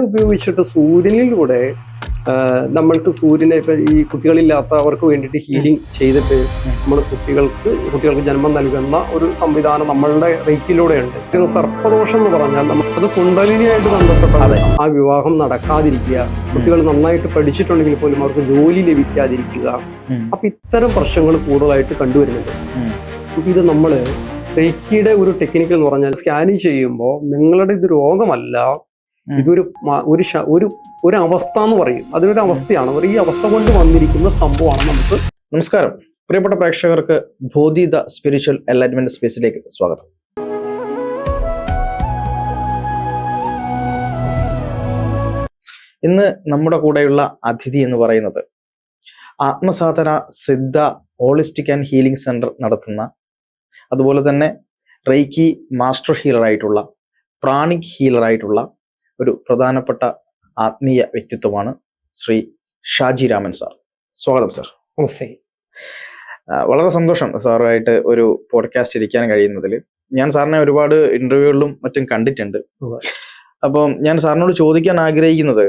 ഉപയോഗിച്ചിട്ട് സൂര്യനിലൂടെ നമ്മൾക്ക് സൂര്യനെ ഇപ്പൊ ഈ കുട്ടികളില്ലാത്തവർക്ക് വേണ്ടിയിട്ട് ഹീലിംഗ് ചെയ്തിട്ട് നമ്മൾ കുട്ടികൾക്ക് ജന്മം നൽകുന്ന ഒരു സംവിധാനം നമ്മളുടെ റേക്കിലൂടെയുണ്ട്. സർപ്പദോഷം എന്ന് പറഞ്ഞാൽ അത് കുണ്ടലിനിയായിട്ട് ബന്ധപ്പെട്ട ആ വിവാഹം നടക്കാതിരിക്കുക, കുട്ടികൾ നന്നായിട്ട് പഠിച്ചിട്ടുണ്ടെങ്കിൽ പോലും അവർക്ക് ജോലി ലഭിക്കാതിരിക്കുക, അപ്പൊ ഇത്തരം പ്രശ്നങ്ങൾ കൂടുതലായിട്ട് കണ്ടുവരുന്നുണ്ട്. ഇത് നമ്മള് റേക്കിയുടെ ഒരു ടെക്നിക്കൽ എന്ന് പറഞ്ഞാൽ സ്കാനിങ് ചെയ്യുമ്പോൾ നിങ്ങളുടെ ഇത് രോഗമല്ല, ഇതൊരു ഒരു അവസ്ഥ എന്ന് പറയും, അതൊരു അവസ്ഥയാണ്. ഈ അവസ്ഥ കൊണ്ട് വന്നിരിക്കുന്ന സംഭവമാണ് നമുക്ക്. നമസ്കാരം പ്രിയപ്പെട്ട പ്രേക്ഷകർക്ക്, ബോധിത സ്പിരിച്വൽ എൻലൈറ്റ്മെന്റ് സ്പേസിലേക്ക് സ്വാഗതം. ഇന്ന് നമ്മുടെ കൂടെയുള്ള അതിഥി എന്ന് പറയുന്നത് Athmasadhana Siddha holistic and healing centre നടത്തുന്ന, അതുപോലെ തന്നെ റേക്കി മാസ്റ്റർ ഹീലറായിട്ടുള്ള, പ്രാണിക് ഹീലറായിട്ടുള്ള ഒരു പ്രധാനപ്പെട്ട ആത്മീയ വ്യക്തിത്വമാണ് ശ്രീ ഷാജി രാമൻ സാർ. സ്വാഗതം സാർ. നമസ്തേ. വളരെ സന്തോഷം സാറുമായിട്ട് ഒരു പോഡ്കാസ്റ്റ് ഇരിക്കാൻ കഴിയുന്നതിൽ. ഞാൻ സാറിനെ ഒരുപാട് ഇന്റർവ്യൂകളിലും മറ്റും കണ്ടിട്ടുണ്ട്. അപ്പം ഞാൻ സാറിനോട് ചോദിക്കാൻ ആഗ്രഹിക്കുന്നത്,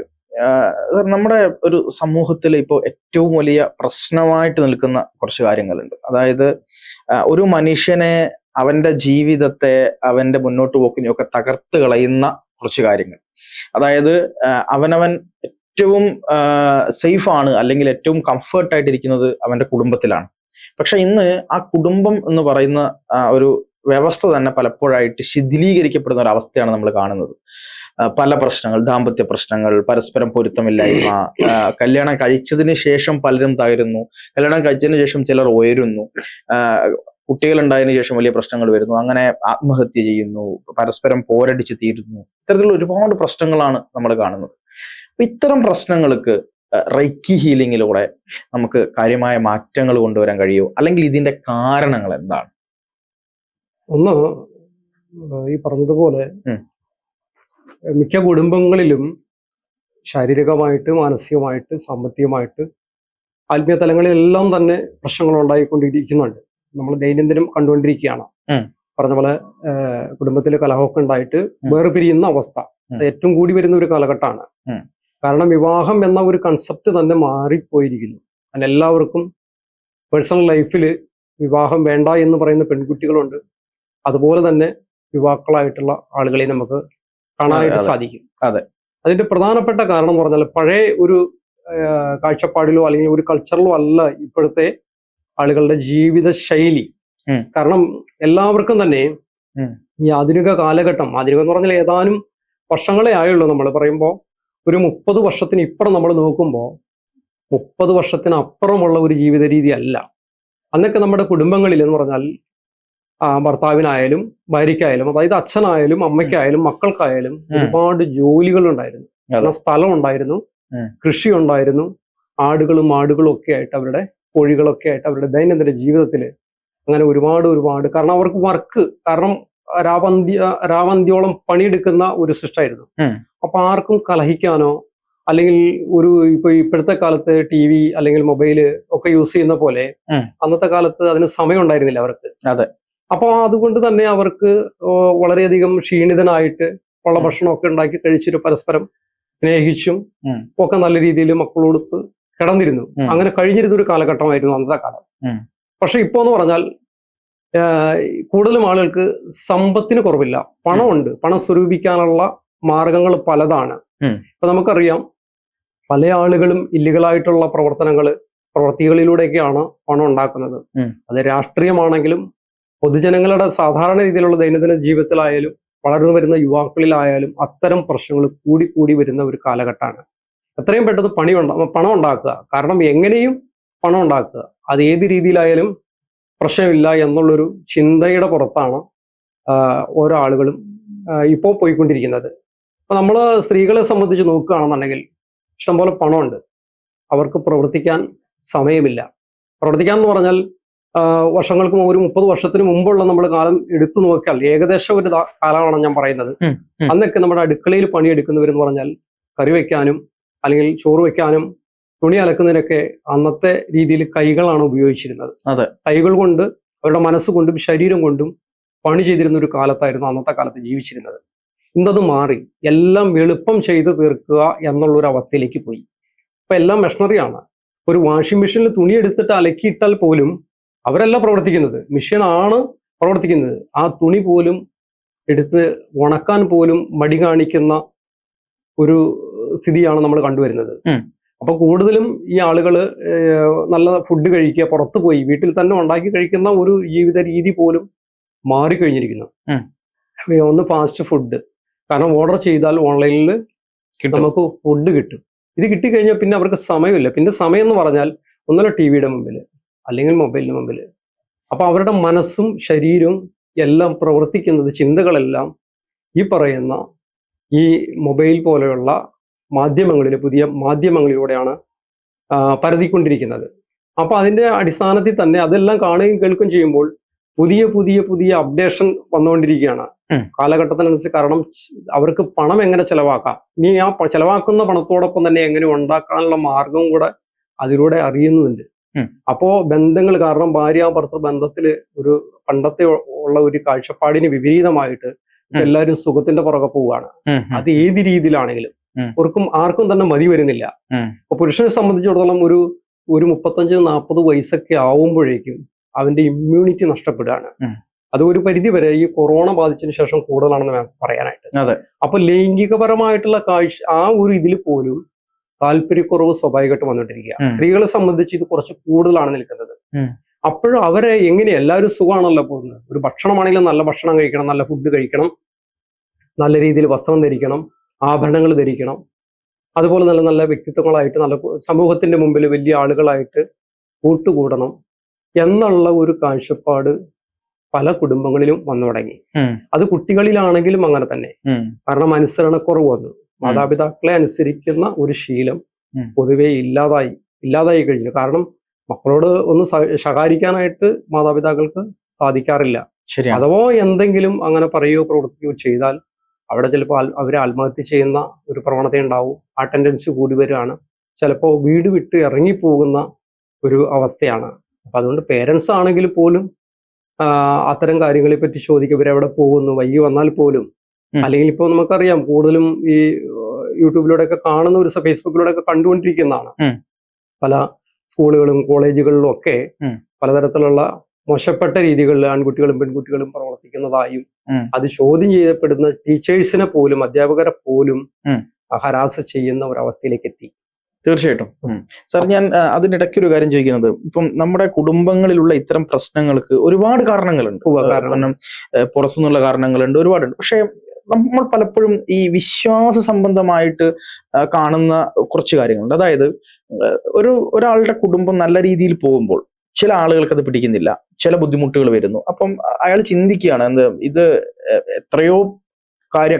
നമ്മുടെ ഒരു സമൂഹത്തിൽ ഇപ്പോൾ ഏറ്റവും വലിയ പ്രശ്നമായിട്ട് നിൽക്കുന്ന കുറച്ച് കാര്യങ്ങളുണ്ട്. അതായത് ഒരു മനുഷ്യനെ, അവന്റെ ജീവിതത്തെ, അവന്റെ മുന്നോട്ട് പോക്കിനെയൊക്കെ തകർത്ത് കളയുന്ന കുറച്ച് കാര്യങ്ങൾ. അതായത് അവനവൻ ഏറ്റവും സേഫ് ആണ്, അല്ലെങ്കിൽ ഏറ്റവും കംഫർട്ടായിട്ടിരിക്കുന്നത് അവന്റെ കുടുംബത്തിലാണ്. പക്ഷെ ഇന്ന് ആ കുടുംബം എന്ന് പറയുന്ന ഒരു വ്യവസ്ഥ തന്നെ പലപ്പോഴായിട്ട് ശിഥിലീകരിക്കപ്പെടുന്ന ഒരു അവസ്ഥയാണ് നമ്മൾ കാണുന്നത്. പല പ്രശ്നങ്ങൾ, ദാമ്പത്യ പ്രശ്നങ്ങൾ, പരസ്പരം പൊരുത്തമില്ലായ്മ, കല്യാണം കഴിച്ചതിന് ശേഷം പലരും തകരുന്നു, കല്യാണം കഴിച്ചതിന് ശേഷം ചിലർ ഉയരുന്നു, കുട്ടികളുണ്ടായതിനു ശേഷം വലിയ പ്രശ്നങ്ങൾ വരുന്നു, അങ്ങനെ ആത്മഹത്യ ചെയ്യുന്നു, പരസ്പരം പോരടിച്ച് തീരുന്നു. ഇത്തരത്തിലുള്ള ഒരുപാട് പ്രശ്നങ്ങളാണ് നമ്മൾ കാണുന്നത്. അപ്പൊ ഇത്തരം പ്രശ്നങ്ങൾക്ക് റൈക്കി ഹീലിംഗിലൂടെ നമുക്ക് കാര്യമായ മാറ്റങ്ങൾ കൊണ്ടുവരാൻ കഴിയുമോ, അല്ലെങ്കിൽ ഇതിന്റെ കാരണങ്ങൾ എന്താണ്? ഒന്ന്, ഈ പറഞ്ഞതുപോലെ മിക്ക കുടുംബങ്ങളിലും ശാരീരികമായിട്ട്, മാനസികമായിട്ട്, സാമ്പത്തികമായിട്ട്, ആത്മീയ തലങ്ങളിലെല്ലാം തന്നെ പ്രശ്നങ്ങൾ ഉണ്ടായിക്കൊണ്ടിരിക്കുന്നുണ്ട്. നമ്മൾ ദൈനംദിനം കണ്ടുകൊണ്ടിരിക്കുകയാണ്. പറഞ്ഞ പോലെ കുടുംബത്തിൽ കലഹമൊക്കെ ഉണ്ടായിട്ട് വേർപിരിയുന്ന അവസ്ഥ ഏറ്റവും കൂടി വരുന്ന ഒരു കാലഘട്ടമാണ്. കാരണം വിവാഹം എന്ന ഒരു കൺസെപ്റ്റ് തന്നെ മാറിപ്പോയിരിക്കുന്നു. അതിന് എല്ലാവർക്കും പേഴ്സണൽ ലൈഫിൽ വിവാഹം വേണ്ട എന്ന് പറയുന്ന പെൺകുട്ടികളുണ്ട്. അതുപോലെ തന്നെ യുവാക്കളായിട്ടുള്ള ആളുകളെ നമുക്ക് കാണാനായിട്ട് സാധിക്കും. അതെ, അതിന്റെ പ്രധാനപ്പെട്ട കാരണം എന്ന് പറഞ്ഞാൽ പഴയ ഒരു കാഴ്ചപ്പാടിലോ അല്ലെങ്കിൽ ഒരു കൾച്ചറിലോ അല്ല ഇപ്പോഴത്തെ ആളുകളുടെ ജീവിത ശൈലി. കാരണം എല്ലാവർക്കും തന്നെ ഈ ആധുനിക കാലഘട്ടം, ആധുനികം എന്ന് പറഞ്ഞാൽ ഏതാനും വർഷങ്ങളെ ആയുള്ളൂ. നമ്മൾ പറയുമ്പോൾ ഒരു 30 വർഷത്തിന് ഇപ്പുറം നമ്മൾ നോക്കുമ്പോൾ 30 വർഷത്തിനപ്പുറമുള്ള ഒരു ജീവിത രീതി അല്ല. അന്നൊക്കെ നമ്മുടെ കുടുംബങ്ങളിൽ എന്ന് പറഞ്ഞാൽ ഭർത്താവിനായാലും ഭാര്യയ്ക്കായാലും, അതായത് അച്ഛനായാലും അമ്മയ്ക്കായാലും മക്കൾക്കായാലും ഒരുപാട് ജോലികൾ ഉണ്ടായിരുന്നു. കാരണം സ്ഥലം ഉണ്ടായിരുന്നു, കൃഷി ഉണ്ടായിരുന്നു, ആടുകളും മാടുകളും ഒക്കെ ആയിട്ട്, അവരുടെ കോഴികളൊക്കെ ആയിട്ട് അവരുടെ ദൈനംദിന ജീവിതത്തിൽ അങ്ങനെ ഒരുപാട് കാരണം അവർക്ക് വർക്ക്, കാരണം രാവന്തിയോളം പണിയെടുക്കുന്ന ഒരു സൃഷ്ടായിരുന്നു. അപ്പൊ ആർക്കും കലഹിക്കാനോ അല്ലെങ്കിൽ ഇപ്പോഴത്തെ കാലത്ത് TV അല്ലെങ്കിൽ മൊബൈല് ഒക്കെ യൂസ് ചെയ്യുന്ന പോലെ അന്നത്തെ കാലത്ത് അതിന് സമയം ഉണ്ടായിരുന്നില്ല അവർക്ക്. അതെ. അപ്പൊ അതുകൊണ്ട് തന്നെ അവർക്ക് വളരെയധികം ക്ഷീണിതനായിട്ട് ഉള്ള ഭക്ഷണമൊക്കെ ഉണ്ടാക്കി കഴിച്ചിട്ട് പരസ്പരം സ്നേഹിച്ചും ഒക്കെ നല്ല രീതിയിൽ മക്കളോടൊത്ത് കിടന്നിരുന്നു. അങ്ങനെ കഴിഞ്ഞിരുന്ന ഒരു കാലഘട്ടമായിരുന്നു അന്നത്തെ കാലം. പക്ഷെ ഇപ്പോ എന്ന് പറഞ്ഞാൽ കൂടുതലും ആളുകൾക്ക് സമ്പത്തിന് കുറവില്ല, പണമുണ്ട്, പണം സ്വരൂപിക്കാനുള്ള മാർഗങ്ങൾ പലതാണ്. ഇപ്പൊ നമുക്കറിയാം, പല ആളുകളും ഇല്ലീഗലായിട്ടുള്ള പ്രവർത്തികളിലൂടെയൊക്കെയാണ് പണം ഉണ്ടാക്കുന്നത്. അത് രാഷ്ട്രീയമാണെങ്കിലും പൊതുജനങ്ങളുടെ സാധാരണ രീതിയിലുള്ള ദൈനംദിന ജീവിതത്തിലായാലും വളർന്നു വരുന്ന യുവാക്കളിലായാലും അത്തരം പ്രശ്നങ്ങൾ കൂടി വരുന്ന ഒരു കാലഘട്ടമാണ്. എത്രയും പെട്ടെന്ന് പണം ഉണ്ടാക്കുക, കാരണം എങ്ങനെയും പണം ഉണ്ടാക്കുക, അത് ഏത് രീതിയിലായാലും പ്രശ്നമില്ല എന്നുള്ളൊരു ചിന്തയുടെ പുറത്താണ് ഓരോ ആളുകളും ഇപ്പോൾ പോയിക്കൊണ്ടിരിക്കുന്നത്. അപ്പൊ നമ്മൾ സ്ത്രീകളെ സംബന്ധിച്ച് നോക്കുകയാണെന്നുണ്ടെങ്കിൽ ഇഷ്ടംപോലെ പണമുണ്ട്, അവർക്ക് പ്രവർത്തിക്കാൻ സമയമില്ല. പ്രവർത്തിക്കാൻ എന്ന് പറഞ്ഞാൽ വർഷങ്ങൾക്ക് ഒരു 30 വർഷത്തിന് മുമ്പുള്ള നമ്മൾ കാലം എടുത്തു നോക്കിയാൽ ഏകദേശം ഒരു കാലമാണ് ഞാൻ പറയുന്നത്. അന്നൊക്കെ നമ്മുടെ അടുക്കളയിൽ പണിയെടുക്കുന്നവരെന്ന് പറഞ്ഞാൽ കറി വെക്കാനും അല്ലെങ്കിൽ ചോറ് വെക്കാനും തുണി അലക്കുന്നതിനൊക്കെ അന്നത്തെ രീതിയിൽ കൈകളാണ് ഉപയോഗിച്ചിരുന്നത്. കൈകൾ കൊണ്ട്, അവരുടെ മനസ്സുകൊണ്ടും ശരീരം കൊണ്ടും പണി ചെയ്തിരുന്ന ഒരു കാലത്തായിരുന്നു അന്നത്തെ കാലത്ത് ജീവിച്ചിരുന്നത്. ഇന്നത് മാറി. എല്ലാം എളുപ്പം ചെയ്ത് തീർക്കുക എന്നുള്ളൊരു അവസ്ഥയിലേക്ക് പോയി. ഇപ്പൊ എല്ലാം മെഷീനറിയാണ്. ഒരു വാഷിംഗ് മെഷീനിൽ തുണി എടുത്തിട്ട് അലക്കിയിട്ടാൽ പോലും അവരല്ല പ്രവർത്തിക്കുന്നത്, മെഷീനാണ് പ്രവർത്തിക്കുന്നത്. ആ തുണി പോലും എടുത്ത് ഉണക്കാൻ പോലും മടി കാണിക്കുന്ന ഒരു സ്ഥിതിയാണ് നമ്മൾ കണ്ടുവരുന്നത്. അപ്പൊ കൂടുതലും ഈ ആളുകൾ നല്ല ഫുഡ് കഴിക്കുക, പുറത്തു പോയി വീട്ടിൽ തന്നെ ഉണ്ടാക്കി കഴിക്കുന്ന ഒരു ജീവിത രീതി പോലും മാറിക്കഴിഞ്ഞിരിക്കുന്നു. ഒന്ന് ഫാസ്റ്റ് ഫുഡ്, കാരണം ഓർഡർ ചെയ്താൽ ഓൺലൈനിൽ നമുക്ക് ഫുഡ് കിട്ടും. ഇത് കിട്ടിക്കഴിഞ്ഞാൽ പിന്നെ അവർക്ക് സമയമില്ല. പിന്നെ സമയം എന്ന് പറഞ്ഞാൽ ഒന്നല്ല ടി വിയുടെ മുമ്പിൽ അല്ലെങ്കിൽ മൊബൈലിന് മുമ്പിൽ. അപ്പൊ അവരുടെ മനസ്സും ശരീരവും എല്ലാം പ്രവർത്തിക്കുന്നത്, ചിന്തകളെല്ലാം ഈ പറയുന്ന ഈ മൊബൈൽ പോലെയുള്ള മാധ്യമങ്ങളിൽ, പുതിയ മാധ്യമങ്ങളിലൂടെയാണ് പരതിക്കൊണ്ടിരിക്കുന്നത്. അപ്പൊ അതിന്റെ അടിസ്ഥാനത്തിൽ തന്നെ അതെല്ലാം കാണുകയും കേൾക്കുകയും ചെയ്യുമ്പോൾ പുതിയ പുതിയ പുതിയ അപ്ഡേഷൻ വന്നുകൊണ്ടിരിക്കുകയാണ് കാലഘട്ടത്തിനനുസരിച്ച്. കാരണം അവർക്ക് പണം എങ്ങനെ ചെലവാക്കാം, ഇനി ആ ചെലവാക്കുന്ന പണത്തോടൊപ്പം തന്നെ എങ്ങനെ ഉണ്ടാക്കാനുള്ള മാർഗവും കൂടെ അതിലൂടെ അറിയുന്നുണ്ട്. അപ്പോ ബന്ധങ്ങൾ, കാരണം ഭാര്യ-ഭർത്തൃ ബന്ധത്തില് ഒരു പണ്ടത്തെ ഉള്ള ഒരു കാഴ്ചപ്പാടിന് വിപരീതമായിട്ട് എല്ലാവരും സുഖത്തിന്റെ പുറകെ പോവുകയാണ്. അത് ഏത് രീതിയിലാണെങ്കിലും ആർക്കും തന്നെ മതി വരുന്നില്ല. അപ്പൊ പുരുഷനെ സംബന്ധിച്ചിടത്തോളം ഒരു 35-40 വയസ്സൊക്കെ ആവുമ്പോഴേക്കും അവന്റെ ഇമ്മ്യൂണിറ്റി നഷ്ടപ്പെടുകയാണ്. അത് ഒരു പരിധി വരെ ഈ കൊറോണ ബാധിച്ചതിന് ശേഷം കൂടുതലാണെന്ന് പറയാനായിട്ട്. അപ്പൊ ലൈംഗികപരമായിട്ടുള്ള കാഴ്ച ആ ഒരു ഇതിൽ പോലും താല്പര്യക്കുറവ് സ്വാഭാവികമായിട്ട് വന്നുകൊണ്ടിരിക്കുക. സ്ത്രീകളെ സംബന്ധിച്ച് ഇത് കുറച്ച് കൂടുതലാണ് നിൽക്കുന്നത്. അപ്പോഴും അവരെ എങ്ങനെ, എല്ലാവരും സുഖമാണല്ലോ പോകുന്നത്. ഒരു ഭക്ഷണമാണെങ്കിലും നല്ല ഭക്ഷണം കഴിക്കണം, നല്ല ഫുഡ് കഴിക്കണം, നല്ല രീതിയിൽ വസ്ത്രം ധരിക്കണം, ആഭരണങ്ങൾ ധരിക്കണം, അതുപോലെ നല്ല നല്ല വ്യക്തിത്വങ്ങളായിട്ട് നല്ല സമൂഹത്തിന്റെ മുമ്പിൽ വലിയ ആളുകളായിട്ട് കൂട്ടുകൂടണം എന്നുള്ള ഒരു കാഴ്ചപ്പാട് പല കുടുംബങ്ങളിലും വന്നു തുടങ്ങി. അത് കുട്ടികളിലാണെങ്കിലും അങ്ങനെ തന്നെ. കാരണം അനുസരണക്കുറവ് വന്നു. മാതാപിതാക്കളെ അനുസരിക്കുന്ന ഒരു ശീലം പൊതുവെ ഇല്ലാതായി കഴിഞ്ഞു. കാരണം മക്കളോട് ഒന്ന് ശകാരിക്കാനായിട്ട് മാതാപിതാക്കൾക്ക് സാധിക്കാറില്ല. അഥവാ എന്തെങ്കിലും അങ്ങനെ പറയുകയോ പ്രവർത്തിക്കുകയോ ചെയ്താൽ അവിടെ ചിലപ്പോൾ അവരെ ആത്മഹത്യ ചെയ്യുന്ന ഒരു പ്രവണത ഉണ്ടാവും. ആ ടെൻഡൻസി കൂടി വരികയാണ്. ചിലപ്പോൾ വീട് വിട്ട് ഇറങ്ങിപ്പോകുന്ന ഒരു അവസ്ഥയാണ്. അപ്പൊ അതുകൊണ്ട് പേരൻസ് ആണെങ്കിൽ പോലും അത്തരം കാര്യങ്ങളെ പറ്റി ചോദിക്കും. ഇവരെവിടെ പോകുന്നു, വൈകി വന്നാൽ പോലും. അല്ലെങ്കിൽ ഇപ്പോൾ നമുക്കറിയാം, കൂടുതലും ഈ യൂട്യൂബിലൂടെ ഒക്കെ കാണുന്ന ഒരു ഫേസ്ബുക്കിലൂടെ ഒക്കെ കണ്ടുകൊണ്ടിരിക്കുന്നതാണ്. പല സ്കൂളുകളും കോളേജുകളിലും ഒക്കെ പലതരത്തിലുള്ള മോശപ്പെട്ട രീതികളിൽ ആൺകുട്ടികളും പെൺകുട്ടികളും പ്രവർത്തിക്കുന്നതായും അത് ചോദ്യം ചെയ്യപ്പെടുന്ന ടീച്ചേഴ്സിനെ പോലും, അധ്യാപകരെ പോലും ഹരാസ് ചെയ്യുന്ന ഒരവസ്ഥയിലേക്ക് എത്തി. തീർച്ചയായിട്ടും സാർ, ഞാൻ അതിനിടയ്ക്ക് ഒരു കാര്യം ചോദിക്കുന്നത്, ഇപ്പം നമ്മുടെ കുടുംബങ്ങളിലുള്ള ഇത്തരം പ്രശ്നങ്ങൾക്ക് ഒരുപാട് കാരണങ്ങളുണ്ട്. കാരണം പുറത്തുനിന്നുള്ള കാരണങ്ങളുണ്ട്, ഒരുപാടുണ്ട്. പക്ഷെ നമ്മൾ പലപ്പോഴും ഈ വിശ്വാസ സംബന്ധമായിട്ട് കാണുന്ന കുറച്ച് കാര്യങ്ങളുണ്ട്. അതായത് ഒരാളുടെ കുടുംബം നല്ല രീതിയിൽ പോകുമ്പോൾ ചില ആളുകൾക്ക് അത് പിടിക്കുന്നില്ല, ചില ബുദ്ധിമുട്ടുകൾ വരുന്നു. അപ്പം അയാൾ ചിന്തിക്കുകയാണ്, ഇത് എത്രയോ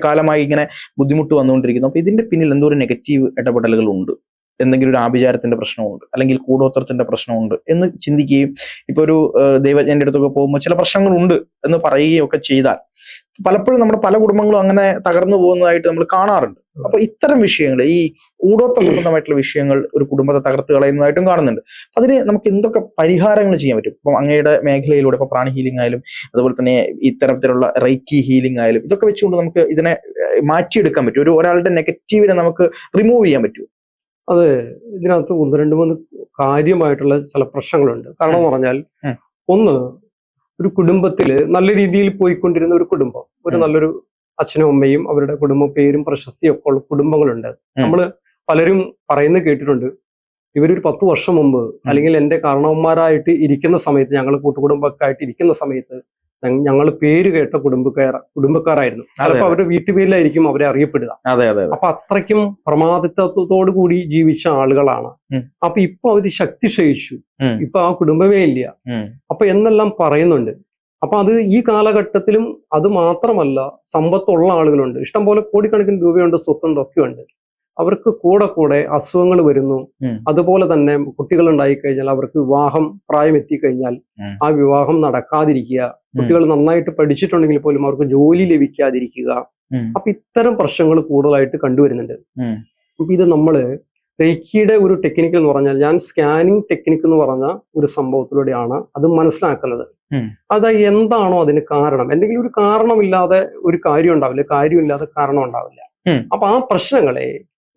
കാലമായി ഇങ്ങനെ ബുദ്ധിമുട്ട് വന്നുകൊണ്ടിരിക്കുന്നു. അപ്പൊ ഇതിന്റെ പിന്നിൽ എന്തോ ഒരു നെഗറ്റീവ് ഇടപെടലുകൾ ഉണ്ട്, എന്തെങ്കിലും ഒരു ആഭിചാരത്തിന്റെ പ്രശ്നമുണ്ട്, അല്ലെങ്കിൽ കൂടോത്രത്തിന്റെ പ്രശ്നമുണ്ട് എന്ന് ചിന്തിക്കുകയും ഇപ്പൊ ഒരു ദൈവജ്ഞന്റെ അടുത്തൊക്കെ പോകുമ്പോൾ ചില പ്രശ്നങ്ങളുണ്ട് എന്ന് പറയുകയും ഒക്കെ ചെയ്താൽ പലപ്പോഴും നമ്മുടെ പല കുടുംബങ്ങളും അങ്ങനെ തകർന്നു പോകുന്നതായിട്ട് നമ്മൾ കാണാറുണ്ട്. അപ്പൊ ഇത്തരം വിഷയങ്ങൾ, ഈ കൂടോത്ര സംബന്ധമായിട്ടുള്ള വിഷയങ്ങൾ ഒരു കുടുംബത്തെ തകർത്ത് കളയുന്നതായിട്ടും കാണുന്നുണ്ട്. അതിന് നമുക്ക് എന്തൊക്കെ പരിഹാരങ്ങൾ ചെയ്യാൻ പറ്റും? ഇപ്പം അങ്ങയുടെ മേഖലയിലൂടെ ഇപ്പൊ പ്രാണി ഹീലിംഗ് ആയാലും അതുപോലെ തന്നെ ഇത്തരത്തിലുള്ള റൈക്കി ഹീലിംഗ് ആയാലും ഇതൊക്കെ വെച്ചുകൊണ്ട് നമുക്ക് ഇതിനെ മാറ്റിയെടുക്കാൻ പറ്റും, ഒരാളുടെ നെഗറ്റീവിനെ നമുക്ക് റിമൂവ് ചെയ്യാൻ പറ്റും? അത് ഇതിനകത്ത് 1-2-3 കാര്യമായിട്ടുള്ള ചില പ്രശ്നങ്ങളുണ്ട്. കാരണം എന്ന് പറഞ്ഞാൽ, ഒന്ന്, ഒരു കുടുംബത്തില് നല്ല രീതിയിൽ പോയിക്കൊണ്ടിരുന്ന ഒരു കുടുംബം, ഒരു നല്ലൊരു അച്ഛനും അമ്മയും അവരുടെ കുടുംബ പേരും പ്രശസ്തിയും ഒക്കെ ഉള്ള കുടുംബങ്ങളുണ്ട്. നമ്മള് പലരും പറയുന്നത് കേട്ടിട്ടുണ്ട്, ഇവരൊരു 10 വർഷം മുമ്പ് അല്ലെങ്കിൽ എന്റെ കാരണവന്മാരായിട്ട് ഇരിക്കുന്ന സമയത്ത്, ഞങ്ങൾ കൂട്ടുകുടുംബക്കായിട്ട് ഇരിക്കുന്ന സമയത്ത് ഞങ്ങൾ പേര് കേട്ട കുടുംബക്കാരായിരുന്നു. ചിലപ്പോൾ അവരുടെ വീട്ടുപേരിലായിരിക്കും അവരെ അറിയപ്പെടുക. അപ്പൊ അത്രയ്ക്കും പ്രമാദിത്വത്തോടു കൂടി ജീവിച്ച ആളുകളാണ്. അപ്പൊ ഇപ്പൊ അവര് ശക്തി ക്ഷയിച്ചു, ഇപ്പൊ ആ കുടുംബമേ ഇല്ല, അപ്പൊ എന്നെല്ലാം പറയുന്നുണ്ട്. അപ്പൊ അത് ഈ കാലഘട്ടത്തിലും അത് മാത്രമല്ല, സമ്പത്തുള്ള ആളുകളുണ്ട്, ഇഷ്ടംപോലെ കോടിക്കണക്കിന് രൂപയുണ്ട്, സ്വത്തുണ്ട്, ഒക്കെയുണ്ട്. അവർക്ക് കൂടെ അസുഖങ്ങൾ വരുന്നു. അതുപോലെ തന്നെ കുട്ടികൾ ഉണ്ടായിക്കഴിഞ്ഞാൽ അവർക്ക് വിവാഹം പ്രായം എത്തിക്കഴിഞ്ഞാൽ ആ വിവാഹം നടക്കാതിരിക്കുക, കുട്ടികൾ നന്നായിട്ട് പഠിച്ചിട്ടുണ്ടെങ്കിൽ പോലും അവർക്ക് ജോലി ലഭിക്കാതിരിക്കുക. അപ്പൊ ഇത്തരം പ്രശ്നങ്ങൾ കൂടുതലായിട്ട് കണ്ടുവരുന്നുണ്ട്. അപ്പൊ ഇത് നമ്മള് റേക്കിയുടെ ഒരു ടെക്നിക്ക് എന്ന് പറഞ്ഞാൽ, ഞാൻ സ്കാനിങ് ടെക്നിക്ക് എന്ന് പറഞ്ഞ ഒരു സംഭവത്തിലൂടെയാണ് അത് മനസ്സിലാക്കുന്നത്. അത് എന്താണോ അതിന് കാരണം, എന്തെങ്കിലും ഒരു കാരണമില്ലാതെ ഒരു കാര്യം ഉണ്ടാവില്ല, കാര്യമില്ലാതെ കാരണം ഉണ്ടാവില്ല. അപ്പൊ ആ പ്രശ്നങ്ങളെ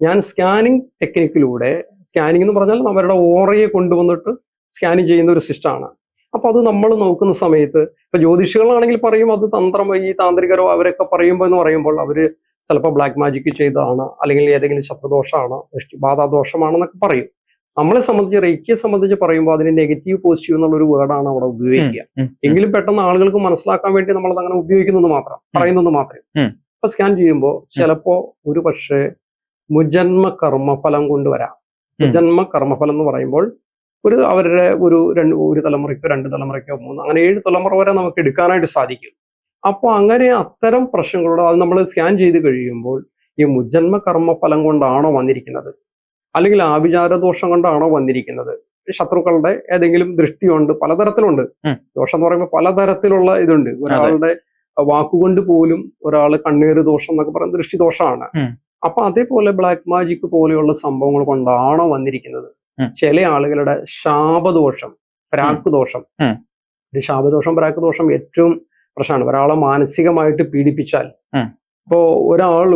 ഞാൻ സ്കാനിങ് ടെക്നിക്കിലൂടെ, സ്കാനിങ് എന്ന് പറഞ്ഞാൽ അവരുടെ ഓറയെ കൊണ്ടുവന്നിട്ട് സ്കാനിങ് ചെയ്യുന്ന ഒരു സിസ്റ്റമാണ്. അപ്പൊ അത് നമ്മൾ നോക്കുന്ന സമയത്ത്, ഇപ്പൊ ജ്യോതിഷികളാണെങ്കിൽ പറയും അത് ഈ താന്ത്രികരോ അവരൊക്കെ പറയുമ്പോൾ അവര് ചിലപ്പോൾ ബ്ലാക്ക് മാജിക് ചെയ്തതാണ്, അല്ലെങ്കിൽ ഏതെങ്കിലും ശത്രുദോഷമാണ്, ബാധാദോഷമാണെന്നൊക്കെ പറയും. നമ്മളെ സംബന്ധിച്ച്, റേക്കിയെ സംബന്ധിച്ച് പറയുമ്പോൾ അതിന് നെഗറ്റീവ് പോസിറ്റീവ് എന്നുള്ളൊരു വേർഡാണ് അവിടെ ഉപയോഗിക്കുക. എങ്കിലും പെട്ടെന്ന് ആളുകൾക്ക് മനസ്സിലാക്കാൻ വേണ്ടി നമ്മളത് അങ്ങനെ ഉപയോഗിക്കുന്നത് മാത്രം, പറയുന്നത് മാത്രമേ. അപ്പൊ സ്കാൻ ചെയ്യുമ്പോൾ ചിലപ്പോ ഒരു പക്ഷേ മുജന്മ കർമ്മഫലം കൊണ്ടുവരാം. മുജന്മ കർമ്മഫലം എന്ന് പറയുമ്പോൾ അവരുടെ ഒരു തലമുറയ്ക്കോ 2 തലമുറയ്ക്കോ 3 അങ്ങനെ 7 തലമുറ വരെ നമുക്ക് എടുക്കാനായിട്ട് സാധിക്കും. അപ്പോൾ അങ്ങനെ അത്തരം പ്രശ്നങ്ങളോട് അത് നമ്മൾ സ്കാൻ ചെയ്ത് കഴിയുമ്പോൾ ഈ മുജന്മ കർമ്മഫലം കൊണ്ടാണോ വന്നിരിക്കുന്നത്, അല്ലെങ്കിൽ ആഭിചാരദോഷം കൊണ്ടാണോ വന്നിരിക്കുന്നത്, ശത്രുക്കളുടെ ഏതെങ്കിലും ദൃഷ്ടിയുണ്ട്, പലതരത്തിലുണ്ട്. ദോഷം എന്ന് പറയുമ്പോൾ പലതരത്തിലുള്ള ഇതുണ്ട്. ഒരാളുടെ വാക്കുകൊണ്ട് പോലും ഒരാൾ കണ്ണീര് ദോഷം എന്നൊക്കെ പറയുന്ന ദൃഷ്ടിദോഷമാണ്. അപ്പൊ അതേപോലെ ബ്ലാക്ക് മാജിക് പോലെയുള്ള സംഭവങ്ങൾ കൊണ്ടാണോ വന്നിരിക്കുന്നത്. ചില ആളുകളുടെ ശാപദോഷം, പ്രാക്കുദോഷം, ശാപദോഷം പ്രാക്കുദോഷം ഏറ്റവും പ്രശ്നമാണ്. ഒരാളെ മാനസികമായിട്ട് പീഡിപ്പിച്ചാൽ, ഇപ്പോ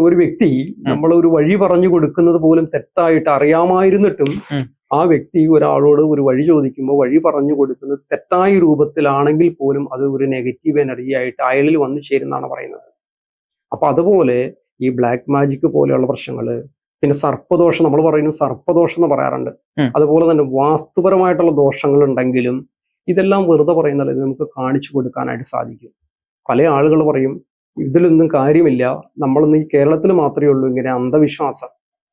ഒരു വ്യക്തി നമ്മൾ ഒരു വഴി പറഞ്ഞു കൊടുക്കുന്നത് പോലും തെറ്റായിട്ട് അറിയാമായിരുന്നിട്ടും ആ വ്യക്തി ഒരാളോട് ഒരു വഴി ചോദിക്കുമ്പോൾ വഴി പറഞ്ഞു കൊടുക്കുന്നത് തെറ്റായ രൂപത്തിലാണെങ്കിൽ പോലും അത് ഒരു നെഗറ്റീവ് എനർജി ആയിട്ട് അയാളിൽ വന്നു ചേരുന്നതാണ് പറയുന്നത്. അപ്പൊ അതുപോലെ ഈ ബ്ലാക്ക് മാജിക് പോലെയുള്ള പ്രശ്നങ്ങള്, പിന്നെ സർപ്പദോഷം, നമ്മൾ പറയുന്നത് സർപ്പദോഷം എന്ന് പറയാറുണ്ട്. അതുപോലെ തന്നെ വാസ്തുപരമായിട്ടുള്ള ദോഷങ്ങൾ ഉണ്ടെങ്കിലും ഇതെല്ലാം വെറുതെ പറയുന്നത് നമുക്ക് കാണിച്ചു കൊടുക്കാനായിട്ട് സാധിക്കും. പല ആളുകൾ പറയും ഇതിലൊന്നും കാര്യമില്ല, നമ്മളൊന്നും ഈ കേരളത്തിൽ മാത്രമേ ഉള്ളൂ ഇങ്ങനെ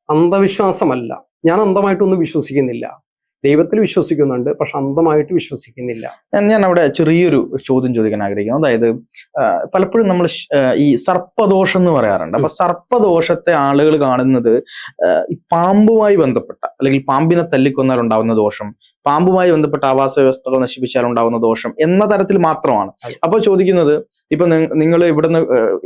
അന്ധവിശ്വാസമല്ല. ഞാൻ അന്ധമായിട്ടൊന്നും വിശ്വസിക്കുന്നില്ല, ദൈവത്തിൽ വിശ്വസിക്കുന്നുണ്ട്, പക്ഷെ അന്ധമായിട്ട് വിശ്വസിക്കുന്നില്ല. ഞാൻ അവിടെ ചെറിയൊരു ചോദ്യം ചോദിക്കാൻ ആഗ്രഹിക്കുന്നു. അതായത് പലപ്പോഴും നമ്മൾ ഈ സർപ്പദോഷം എന്ന് പറയാറുണ്ട്. അപ്പൊ സർപ്പദോഷത്തെ ആളുകൾ കാണുന്നത് ഈ പാമ്പുമായി ബന്ധപ്പെട്ട, അല്ലെങ്കിൽ പാമ്പിനെ തല്ലിക്കൊന്നാൽ ഉണ്ടാവുന്ന ദോഷം, പാമ്പുമായി ബന്ധപ്പെട്ട ആവാസ വ്യവസ്ഥകൾ നശിപ്പിച്ചാൽ ഉണ്ടാവുന്ന ദോഷം എന്ന തരത്തിൽ മാത്രമാണ്. അപ്പൊ ചോദിക്കുന്നത്, ഇപ്പൊ നിങ്ങൾ ഇവിടുന്ന്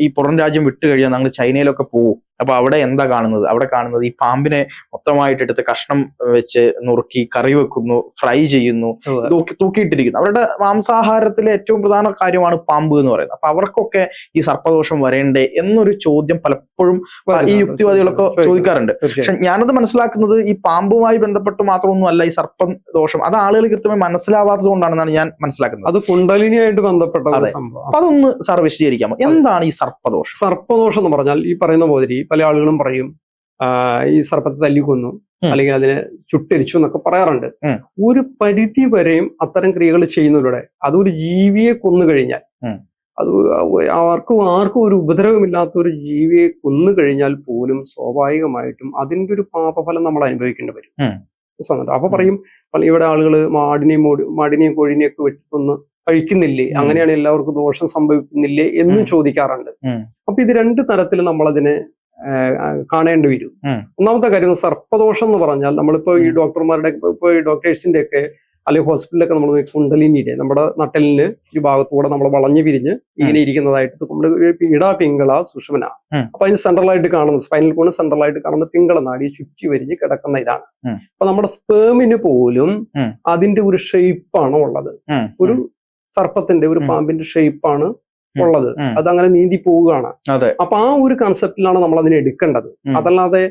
ഈ പുറം രാജ്യം വിട്ടു കഴിഞ്ഞാൽ നിങ്ങൾ ചൈനയിലൊക്കെ പോകും. അപ്പൊ അവിടെ എന്താ കാണുന്നത്? അവിടെ കാണുന്നത് ഈ പാമ്പിനെ മൊത്തമായിട്ട് എടുത്ത് കഷ്ണം വെച്ച് നുറുക്കി കറി വെക്കുന്നു, ഫ്രൈ ചെയ്യുന്നു, തൂക്കിയിട്ടിരിക്കുന്നു. അവരുടെ മാംസാഹാരത്തിലെ ഏറ്റവും പ്രധാന കാര്യമാണ് പാമ്പ് എന്ന് പറയുന്നത്. അപ്പൊ അവർക്കൊക്കെ ഈ സർപ്പദോഷം വരേണ്ടേ എന്നൊരു ചോദ്യം പലപ്പോഴും ഈ യുക്തിവാദികളൊക്കെ ചോദിക്കാറുണ്ട്. പക്ഷെ ഞാനത് മനസ്സിലാക്കുന്നത് ഈ പാമ്പുമായി ബന്ധപ്പെട്ട് മാത്രമൊന്നും അല്ല ഈ സർപ്പം ദോഷം, അത് ആളുകൾ കൃത്യമായി മനസ്സിലാവാത്തത് കൊണ്ടാണെന്നാണ് ഞാൻ മനസ്സിലാക്കുന്നത്. അത് കുണ്ടലിനിയായിട്ട് ബന്ധപ്പെട്ട സംഭവം. അപ്പൊ അതൊന്ന് സാർ വിശദീകരിക്കാമോ? എന്താണ് ഈ സർപ്പദോഷം? സർപ്പദോഷം എന്ന് പറഞ്ഞാൽ ഈ പറയുന്ന പോലെ പല ആളുകളും പറയും ഈ സർപ്പത്തെ തല്ലിക്കൊന്നു, അല്ലെങ്കിൽ അതിനെ ചുട്ടരിച്ചു എന്നൊക്കെ പറയാറുണ്ട്. ഒരു പരിധി വരെയും അത്തരം ക്രിയകൾ ചെയ്യുന്നതിലൂടെ അതൊരു ജീവിയെ കൊന്നു കഴിഞ്ഞാൽ, അത് ആർക്കും ഒരു ഉപദ്രവമില്ലാത്ത ഒരു ജീവിയെ കൊന്നു കഴിഞ്ഞാൽ പോലും സ്വാഭാവികമായിട്ടും അതിന്റെ ഒരു പാപഫലം നമ്മൾ അനുഭവിക്കേണ്ടി വരും. അപ്പൊ പറയും ഇവിടെ ആളുകൾ മാടിനെയും കോഴിനെയും ഒക്കെ വെട്ടിക്കൊന്ന് കഴിക്കുന്നില്ലേ, അങ്ങനെയാണ് എല്ലാവർക്കും ദോഷം സംഭവിക്കുന്നില്ലേ എന്നും ചോദിക്കാറുണ്ട്. അപ്പൊ ഇത് 2 തരത്തിൽ നമ്മളതിനെ കാണേണ്ടി വരും. ഒന്നാമത്തെ കാര്യം, സർപ്പദോഷം എന്ന് പറഞ്ഞാൽ നമ്മളിപ്പോ ഈ ഡോക്ടർമാരുടെ, ഇപ്പൊ ഈ ഡോക്ടേഴ്സിന്റെ ഒക്കെ അല്ലെങ്കിൽ ഹോസ്പിറ്റലിലൊക്കെ നമ്മൾ കുണ്ടലിനിയുടെ നമ്മുടെ നട്ടലിന് ഒരു ഭാഗത്തൂടെ നമ്മൾ വളഞ്ഞു പിരിഞ്ഞ് ഇങ്ങനെ ഇരിക്കുന്നതായിട്ട് നമ്മുടെ പിംഗള സുഷുമന, അപ്പൊ അതിന് സെൻട്രലായിട്ട് കാണുന്ന സ്പൈനൽ കോണ് സെൻട്രലായിട്ട് കാണുന്ന പിംഗള നാടി ചുറ്റി വരിഞ്ഞ് കിടക്കുന്ന ഇതാണ്. അപ്പൊ നമ്മുടെ സ്പേമിന് പോലും അതിന്റെ ഒരു ഷേപ്പാണ് ഉള്ളത്. ഒരു സർപ്പത്തിന്റെ, ഒരു പാമ്പിന്റെ ഷേപ്പാണ് ഉള്ളത്. അതങ്ങനെ നീന്തി പോവുകയാണ്. അപ്പൊ ആ ഒരു കൺസെപ്റ്റിലാണ് നമ്മൾ അതിനെ എടുക്കേണ്ടത്. അതല്ലാതെ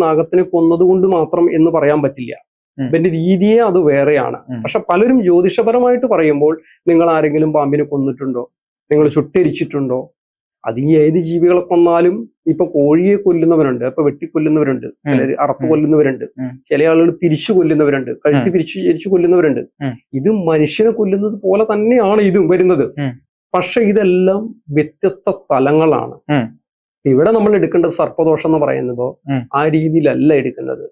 നാഗത്തിനെ കൊന്നത് കൊണ്ട് മാത്രം എന്ന് പറയാൻ പറ്റില്ല. ഇതിന്റെ രീതിയെ അത് വേറെയാണ്. പക്ഷെ പലരും ജ്യോതിഷപരമായിട്ട് പറയുമ്പോൾ നിങ്ങൾ ആരെങ്കിലും പാമ്പിനെ കൊന്നിട്ടുണ്ടോ, നിങ്ങൾ ചുട്ടരിച്ചിട്ടുണ്ടോ, അത് ഈ ഏത് ജീവികളെ കൊന്നാലും, ഇപ്പൊ കോഴിയെ കൊല്ലുന്നവരുണ്ട്, ഇപ്പൊ വെട്ടിക്കൊല്ലുന്നവരുണ്ട്, ചിലർ അറുത്ത് കൊല്ലുന്നവരുണ്ട്, ചില ആളുകൾ പിരിച്ചു കൊല്ലുന്നവരുണ്ട്, കഴുത്തി പിരിച്ചു കൊല്ലുന്നവരുണ്ട്. ഇത് മനുഷ്യനെ കൊല്ലുന്നത് പോലെ തന്നെയാണ് ഇതും വരുന്നത്. പക്ഷെ ഇതെല്ലാം വ്യത്യസ്ത തലങ്ങളാണ്. ഇവിടെ നമ്മൾ എടുക്കേണ്ടത് സർപ്പദോഷം എന്ന് പറയുന്നതോ ആ രീതിയിലല്ല എടുക്കുന്നത്.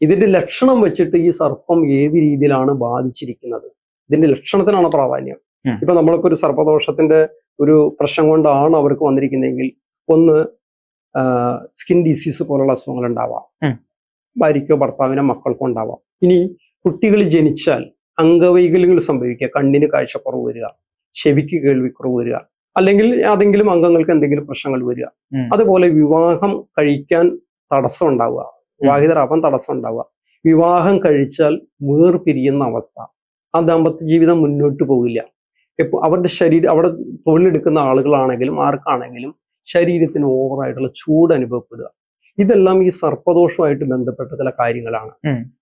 ഇതിന്റെ ലക്ഷണം വെച്ചിട്ട് ഈ സർപ്പം ഏത് രീതിയിലാണ് ബാധിച്ചിരിക്കുന്നത്, ഇതിന്റെ ലക്ഷണത്തിനാണ് പ്രാധാന്യം. ഇപ്പൊ നമ്മളിപ്പോ ഒരു സർപ്പദോഷത്തിന്റെ ഒരു പ്രശ്നം കൊണ്ടാണ് അവർക്ക് വന്നിരിക്കുന്നതെങ്കിൽ, ഒന്ന് സ്കിൻ ഡിസീസ് പോലുള്ള അസുഖങ്ങൾ ഉണ്ടാവാം, ഭാര്യയ്ക്കോ ഭർത്താവിനോ മക്കൾക്കോ ഉണ്ടാവാം. ഇനി കുട്ടികൾ ജനിച്ചാൽ അംഗവൈകല്യങ്ങൾ സംഭവിക്കുക, കണ്ണിന് കാഴ്ചക്കുറവ് വരിക, ചെവിക്ക് കേൾവിക്കുറവ് വരിക, അല്ലെങ്കിൽ ഏതെങ്കിലും അംഗങ്ങൾക്ക് എന്തെങ്കിലും പ്രശ്നങ്ങൾ വരിക. അതുപോലെ വിവാഹം കഴിക്കാൻ തടസ്സം ഉണ്ടാവുക, വിവാഹിതരാവാൻ തടസ്സം ഉണ്ടാവുക, വിവാഹം കഴിച്ചാൽ വേർപിരിയുന്ന അവസ്ഥ, ആ ദാമ്പത്യ ജീവിതം മുന്നോട്ട് പോകില്ല. ഇപ്പൊ അവരുടെ ശരീരം, അവിടെ തൊഴിലെടുക്കുന്ന ആളുകളാണെങ്കിലും ആർക്കാണെങ്കിലും ശരീരത്തിന് ഓവറായിട്ടുള്ള ചൂട് അനുഭവപ്പെടുക, ഇതെല്ലാം ഈ സർപ്പദോഷവുമായിട്ട് ബന്ധപ്പെട്ട ചില കാര്യങ്ങളാണ്.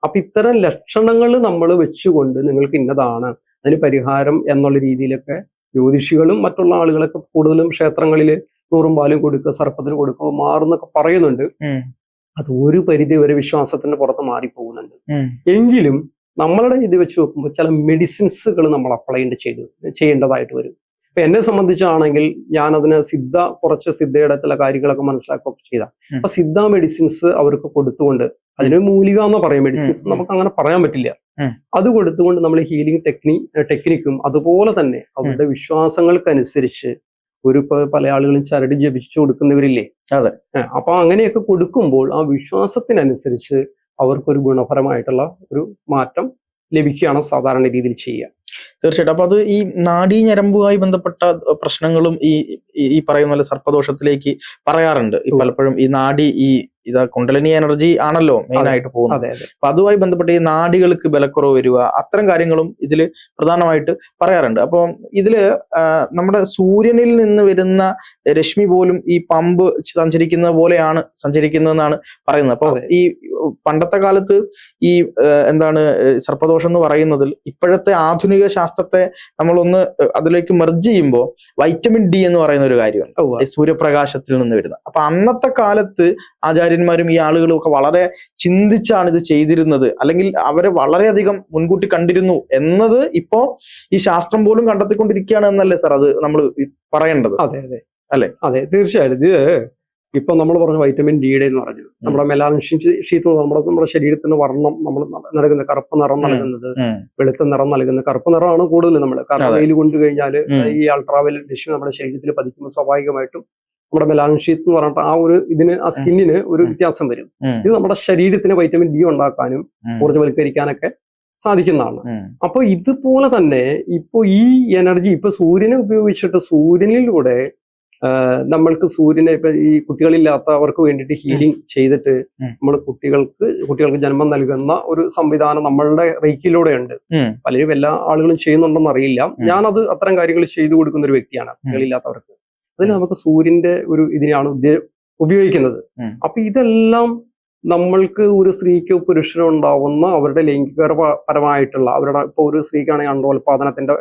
അപ്പൊ ഇത്തരം ലക്ഷണങ്ങൾ നമ്മൾ വെച്ചുകൊണ്ട് നിങ്ങൾക്ക് ഇന്നതാണ് അതിന് പരിഹാരം എന്നുള്ള രീതിയിലൊക്കെ ജ്യോതിഷികളും മറ്റുള്ള ആളുകളൊക്കെ കൂടുതലും ക്ഷേത്രങ്ങളിൽ നൂറും പാലും കൊടുക്കുക, സർപ്പത്തിന് കൊടുക്കുക, മാറുന്നൊക്കെ പറയുന്നുണ്ട്. അത് ഒരു പരിധി വരെ വിശ്വാസത്തിന്റെ പുറത്ത് മാറിപ്പോകുന്നുണ്ട്. എങ്കിലും നമ്മളുടെ ഇത് വെച്ച് നോക്കുമ്പോൾ ചില മെഡിസിൻസുകൾ നമ്മൾ അപ്ലൈ ചെയ്യേണ്ടതായിട്ട് വരും. ഇപ്പൊ എന്നെ സംബന്ധിച്ചാണെങ്കിൽ ഞാൻ അതിന് കുറച്ച് സിദ്ധയുടെ ചില കാര്യങ്ങളൊക്കെ മനസ്സിലാക്കുകയൊക്കെ ചെയ്ത, അപ്പൊ സിദ്ധ മെഡിസിൻസ് അവർക്ക് കൊടുത്തുകൊണ്ട്, അതിന് മൂലിക എന്ന് പറയും, മെഡിസിൻസ് നമുക്ക് അങ്ങനെ പറയാൻ പറ്റില്ല, അത് കൊടുത്തുകൊണ്ട് നമ്മൾ ഹീലിംഗ് ടെക്നിക്കും അതുപോലെ തന്നെ അവരുടെ വിശ്വാസങ്ങൾക്കനുസരിച്ച് പല ആളുകളും ചരട് ജപിച്ചു കൊടുക്കുന്നവരില്ലേ, അതെ, അപ്പൊ അങ്ങനെയൊക്കെ കൊടുക്കുമ്പോൾ ആ വിശ്വാസത്തിനനുസരിച്ച് അവർക്കൊരു ഗുണപരമായിട്ടുള്ള ഒരു മാറ്റം ലഭിക്കുകയാണ് സാധാരണ രീതിയിൽ ചെയ്യുക. തീർച്ചയായിട്ടും. അപ്പൊ അത് ഈ നാഡീ ഞരമ്പുമായി ബന്ധപ്പെട്ട പ്രശ്നങ്ങളും ഈ പറയുന്ന പോലെ സർപ്പദോഷത്തിലേക്ക് പറയാറുണ്ട്. പലപ്പോഴും ഈ നാഡി കുണ്ടലിനി എനർജി ആണല്ലോ മെയിൻ ആയിട്ട് പോകുന്നത്. അപ്പൊ അതുമായി ബന്ധപ്പെട്ട് ഈ നാഡികൾക്ക് ബലക്കുറവ് വരിക, അത്തരം കാര്യങ്ങളും ഇതില് പ്രധാനമായിട്ട് പറയാറുണ്ട്. അപ്പൊ ഇതില് നമ്മുടെ സൂര്യനിൽ നിന്ന് വരുന്ന രശ്മി പോലും ഈ പമ്പ് സഞ്ചരിക്കുന്നത് പോലെയാണ് സഞ്ചരിക്കുന്നതെന്നാണ് പറയുന്നത്. അപ്പൊ ഈ പണ്ടത്തെ കാലത്ത് ഈ സർപ്പദോഷം എന്ന് പറയുന്നതിൽ ഇപ്പോഴത്തെ ആധുനിക ശാസ്ത്രത്തെ നമ്മളൊന്ന് അതിലേക്ക് മെർജ് ചെയ്യുമ്പോൾ വൈറ്റമിൻ ഡി എന്ന് പറയുന്ന ഒരു കാര്യമാണ് സൂര്യപ്രകാശത്തിൽ നിന്ന് വരുന്നത്. അപ്പൊ അന്നത്തെ കാലത്ത് ആചാര്യന്മാരും ഈ ആളുകളും ഒക്കെ വളരെ ചിന്തിച്ചാണ് ഇത് ചെയ്തിരുന്നത്, അല്ലെങ്കിൽ അവരെ വളരെയധികം മുൻകൂട്ടി കണ്ടിരുന്നു എന്നത് ഇപ്പോ ഈ ശാസ്ത്രം പോലും കണ്ടെത്തിക്കൊണ്ടിരിക്കുകയാണ് എന്നല്ലേ സാർ അത് നമ്മൾ പറയേണ്ടത്? അതെ അതെ അല്ലെ, അതെ തീർച്ചയായും. ഇത് ഇപ്പൊ നമ്മൾ പറഞ്ഞ വൈറ്റമിൻ ഡിയുടെ എന്ന് പറഞ്ഞു, നമ്മുടെ മെലാനിൻ ഷീറ്റ് നമ്മുടെ ശരീരത്തിന് വർണ്ണം നമ്മൾ നൽകുന്ന കറുപ്പ് നിറം നൽകുന്നത്, വെളുത്ത നിറം നൽകുന്ന കറുപ്പ് നിറമാണ് കൂടുതൽ നമ്മൾ, കാരണം വെയിൽ കൊണ്ടു കഴിഞ്ഞാൽ ഈ അൾട്രാവയലറ്റ് രശ്മി നമ്മുടെ ശരീരത്തിൽ പതിക്കുമ്പോൾ സ്വാഭാവികമായിട്ടും നമ്മുടെ മെലാനിൻ ഷീറ്റ് എന്ന് പറഞ്ഞിട്ട് ആ സ്കിന്നിന് ഒരു വ്യത്യാസം വരും. ഇത് നമ്മുടെ ശരീരത്തിന് വൈറ്റമിൻ ഡി ഉണ്ടാക്കാനും ഊർജ്ജവൽക്കരിക്കാനൊക്കെ സാധിക്കുന്നതാണ്. അപ്പൊ ഇതുപോലെ തന്നെ ഇപ്പൊ ഈ എനർജി ഇപ്പൊ സൂര്യനെ ഉപയോഗിച്ചിട്ട് സൂര്യനിലൂടെ നമ്മൾക്ക് സൂര്യനെ ഇപ്പൊ ഈ കുട്ടികളില്ലാത്തവർക്ക് വേണ്ടിയിട്ട് ഹീലിംഗ് ചെയ്തിട്ട് നമ്മൾ കുട്ടികൾക്ക് ജന്മം നൽകുന്ന ഒരു സംവിധാനം നമ്മളുടെ റേക്കിലൂടെ ഉണ്ട്. പലരും എല്ലാ ആളുകളും ചെയ്യുന്നുണ്ടെന്ന് അറിയില്ല. ഞാനത് അത്തരം കാര്യങ്ങൾ ചെയ്തു കൊടുക്കുന്ന ഒരു വ്യക്തിയാണ് കുട്ടികളില്ലാത്തവർക്ക്. അതിന് നമുക്ക് സൂര്യന്റെ ഒരു ഇതിനെയാണ് ഉപയോഗിക്കുന്നത്. അപ്പൊ ഇതെല്ലാം നമ്മൾക്ക് ഒരു സ്ത്രീക്കോ പുരുഷനോ ഉണ്ടാവുന്ന അവരുടെ ലൈംഗികപരമായിട്ടുള്ള ഇപ്പൊ ഒരു സ്ത്രീക്കാണെങ്കിൽ അണ്ടോൽപാദനത്തിന്റെ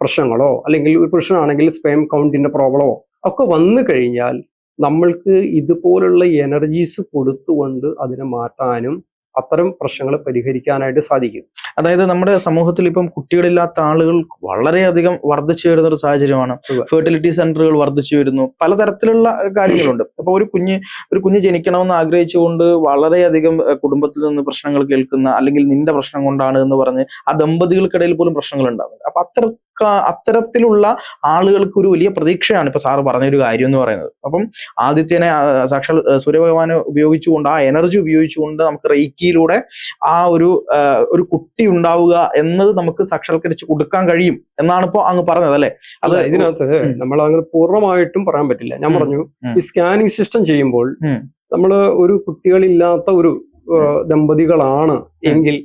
പ്രശ്നങ്ങളോ അല്ലെങ്കിൽ ഒരു പുരുഷനാണെങ്കിൽ സ്പേം കൗണ്ടിന്റെ പ്രോബ്ലമോ ഒക്കെ വന്നു കഴിഞ്ഞാൽ നമ്മൾക്ക് ഇതുപോലുള്ള എനർജീസ് കൊടുത്തുകൊണ്ട് അതിനെ മാറ്റാനും അത്തരം പ്രശ്നങ്ങൾ പരിഹരിക്കാനായിട്ട് സാധിക്കും. അതായത് നമ്മുടെ സമൂഹത്തിൽ ഇപ്പം കുട്ടികളില്ലാത്ത ആളുകൾ വളരെയധികം വർദ്ധിച്ചു വരുന്ന ഒരു സാഹചര്യമാണ്. ഫെർട്ടിലിറ്റി സെന്ററുകൾ വർദ്ധിച്ചു വരുന്നു, പലതരത്തിലുള്ള കാര്യങ്ങളുണ്ട്. അപ്പൊ ഒരു കുഞ്ഞ് ജനിക്കണമെന്ന് ആഗ്രഹിച്ചുകൊണ്ട് വളരെയധികം കുടുംബത്തിൽ നിന്ന് പ്രശ്നങ്ങൾ കേൾക്കുന്ന, അല്ലെങ്കിൽ നിന്റെ പ്രശ്നം കൊണ്ടാണ് എന്ന് പറഞ്ഞ് ആ ദമ്പതികൾക്കിടയിൽ പോലും പ്രശ്നങ്ങൾ ഉണ്ടാകുന്നത്. അപ്പൊ അത്തരത്തിലുള്ള ആളുകൾക്ക് ഒരു വലിയ പ്രതീക്ഷയാണ് ഇപ്പൊ സാറ് പറഞ്ഞൊരു കാര്യം എന്ന് പറയുന്നത്. അപ്പം ആദിത്യനെ സാക്ഷാൽ സൂര്യഭഗവാനെ ഉപയോഗിച്ചുകൊണ്ട്, ആ എനർജി ഉപയോഗിച്ചുകൊണ്ട് നമുക്ക് റേക്കിയിലൂടെ ആ ഒരു കുട്ടി ഉണ്ടാവുക എന്നത് നമുക്ക് സാക്ഷാത്കരിച്ച് കൊടുക്കാൻ കഴിയും എന്നാണ് ഇപ്പൊ അങ്ങ് പറഞ്ഞത് അല്ലെ? അത് ഇതിനകത്ത് നമ്മൾ അങ്ങനെ പൂർണ്ണമായിട്ടും പറയാൻ പറ്റില്ല. ഞാൻ പറഞ്ഞു, ഈ സ്കാനിങ് സിസ്റ്റം ചെയ്യുമ്പോൾ നമ്മൾ ഒരു കുട്ടികളില്ലാത്ത ഒരു ദമ്പതികളാണ് എങ്കിൽ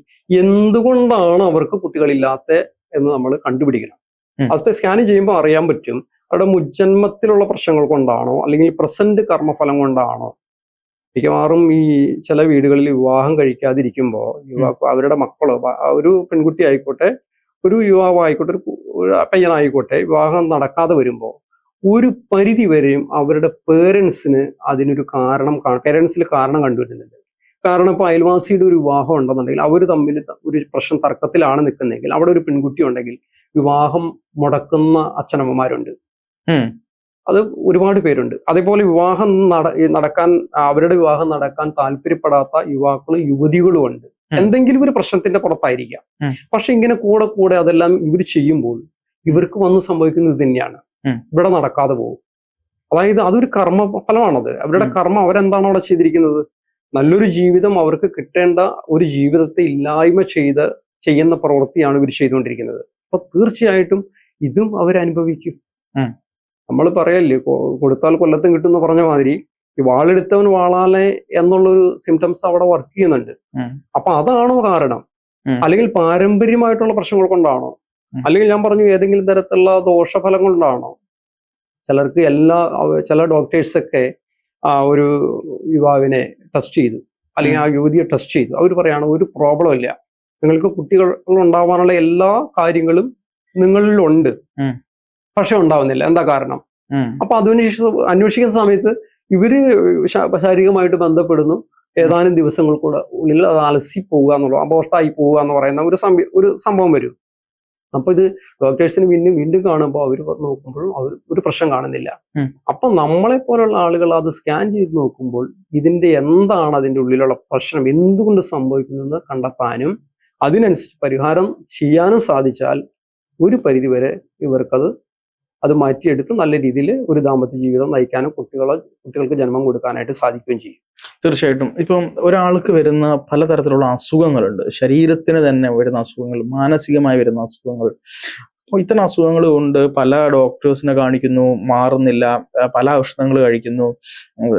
എന്തുകൊണ്ടാണ് അവർക്ക് കുട്ടികളില്ലാത്ത എന്ന് നമ്മൾ കണ്ടുപിടിക്കണം. അതിപ്പോ സ്കാനിങ് ചെയ്യുമ്പോൾ അറിയാൻ പറ്റും അവരുടെ മുജ്ജന്മത്തിലുള്ള പ്രശ്നങ്ങൾ കൊണ്ടാണോ അല്ലെങ്കിൽ പ്രസന്റ് കർമ്മഫലം കൊണ്ടാണോ. മിക്കവാറും ഈ ചില വീടുകളിൽ വിവാഹം കഴിക്കാതിരിക്കുമ്പോൾ അവരുടെ മക്കളോ, ഒരു പെൺകുട്ടി ആയിക്കോട്ടെ ഒരു യുവാവ് ആയിക്കോട്ടെ ഒരു പയ്യനായിക്കോട്ടെ, വിവാഹം നടക്കാതെ വരുമ്പോൾ ഒരു പരിധി വരെയും അവരുടെ പേരൻസിന് അതിനൊരു പേരൻസിൽ കാരണം കണ്ടുവരുന്നുണ്ട്. കാരണം ഇപ്പൊ അയൽവാസിയുടെ ഒരു വിവാഹം ഉണ്ടെന്നുണ്ടെങ്കിൽ അവർ തമ്മിൽ ഒരു പ്രശ്നം തർക്കത്തിലാണ് നിൽക്കുന്നതെങ്കിൽ അവിടെ ഒരു പെൺകുട്ടി ഉണ്ടെങ്കിൽ വിവാഹം മുടക്കുന്ന അച്ഛനമ്മമാരുണ്ട്. അത് ഒരുപാട് പേരുണ്ട്. അതേപോലെ അവരുടെ വിവാഹം നടക്കാൻ താല്പര്യപ്പെടാത്ത യുവാക്കളും യുവതികളും ഉണ്ട്. എന്തെങ്കിലും ഒരു പ്രശ്നത്തിന്റെ പുറത്തായിരിക്കാം. പക്ഷെ ഇങ്ങനെ കൂടെ അതെല്ലാം ഇവർ ചെയ്യുമ്പോൾ ഇവർക്ക് വന്ന് സംഭവിക്കുന്നത് തന്നെയാണ്, ഇവിടെ നടക്കാതെ പോകും. അതായത് അതൊരു കർമ്മഫലമാണത്. അവരുടെ കർമ്മം അവരെന്താണ് അവിടെ ചെയ്തിരിക്കുന്നത്? നല്ലൊരു ജീവിതം അവർക്ക് കിട്ടേണ്ട ഒരു ജീവിതത്തെ ഇല്ലായ്മ ചെയ്യുന്ന പ്രവൃത്തിയാണ് ഇവർ ചെയ്തുകൊണ്ടിരിക്കുന്നത്. അപ്പൊ തീർച്ചയായിട്ടും ഇതും അവരനുഭവിക്കും. നമ്മൾ പറയല്ലേ, കൊടുത്താൽ കൊല്ലത്തും കിട്ടും എന്ന് പറഞ്ഞ മാതിരി ഈ വാളെടുത്തവൻ വാളാലെ എന്നുള്ളൊരു സിംറ്റംസ് അവിടെ വർക്ക് ചെയ്യുന്നുണ്ട്. അപ്പൊ അതാണോ കാരണം? അല്ലെങ്കിൽ പാരമ്പര്യമായിട്ടുള്ള പ്രശ്നങ്ങൾ കൊണ്ടാണോ? അല്ലെങ്കിൽ ഞാൻ പറഞ്ഞു ഏതെങ്കിലും തരത്തിലുള്ള ദോഷഫലം കൊണ്ടാണോ? ചിലർക്ക് ചില ഡോക്ടേഴ്സൊക്കെ ആ ഒരു യുവാവിനെ ടെസ്റ്റ് ചെയ്തു, അല്ലെങ്കിൽ ആ യുവതിയെ ടെസ്റ്റ് ചെയ്തു. അവർ പറയാണ് ഒരു പ്രോബ്ലം ഇല്ല, നിങ്ങൾക്ക് കുട്ടികൾ ഉണ്ടാവാനുള്ള എല്ലാ കാര്യങ്ങളും നിങ്ങളിലുണ്ട്, പക്ഷെ ഉണ്ടാവുന്നില്ല. എന്താ കാരണം? അപ്പൊ അന്വേഷിക്കുന്ന സമയത്ത് ഇവര് ശാരീരികമായിട്ട് ബന്ധപ്പെടുന്നു, ഏതാനും ദിവസങ്ങൾക്കൂടെ ഉള്ളിൽ അത് അലസി പോവുക എന്നുള്ള, അബോർട്ടായി പോവുക എന്ന് പറയുന്ന ഒരു സംഭവം വരും. അപ്പൊ ഇത് ഡോക്ടേഴ്സിന് വീണ്ടും കാണുമ്പോൾ അവർ നോക്കുമ്പോഴും അവർ ഒരു പ്രശ്നം കാണുന്നില്ല. അപ്പൊ നമ്മളെ പോലുള്ള ആളുകൾ അത് സ്കാൻ ചെയ്ത് നോക്കുമ്പോൾ ഇതിന്റെ എന്താണ് അതിന്റെ ഉള്ളിലുള്ള പ്രശ്നം, എന്തുകൊണ്ട് സംഭവിക്കുന്നത് കണ്ടെത്താനും അതിനനുസരിച്ച് പരിഹാരം ചെയ്യാനും സാധിച്ചാൽ ഒരു പരിധിവരെ ഇവർക്കത് മാറ്റിയെടുത്ത് നല്ല രീതിയിൽ ഒരു ദാമ്പത്യ ജീവിതം നയിക്കാനും കുട്ടികൾക്ക് ജന്മം കൊടുക്കാനായിട്ട് സാധിക്കുകയും ചെയ്യും. തീർച്ചയായിട്ടും. ഇപ്പം ഒരാൾക്ക് വരുന്ന പലതരത്തിലുള്ള അസുഖങ്ങളുണ്ട്, ശരീരത്തിന് തന്നെ വരുന്ന അസുഖങ്ങൾ, മാനസികമായി വരുന്ന അസുഖങ്ങൾ. അപ്പോൾ ഇത്തരം അസുഖങ്ങൾ കൊണ്ട് പല ഡോക്ടേഴ്സിനെ കാണിക്കുന്നു, മാറുന്നില്ല, പല ഔഷധങ്ങൾ കഴിക്കുന്നു.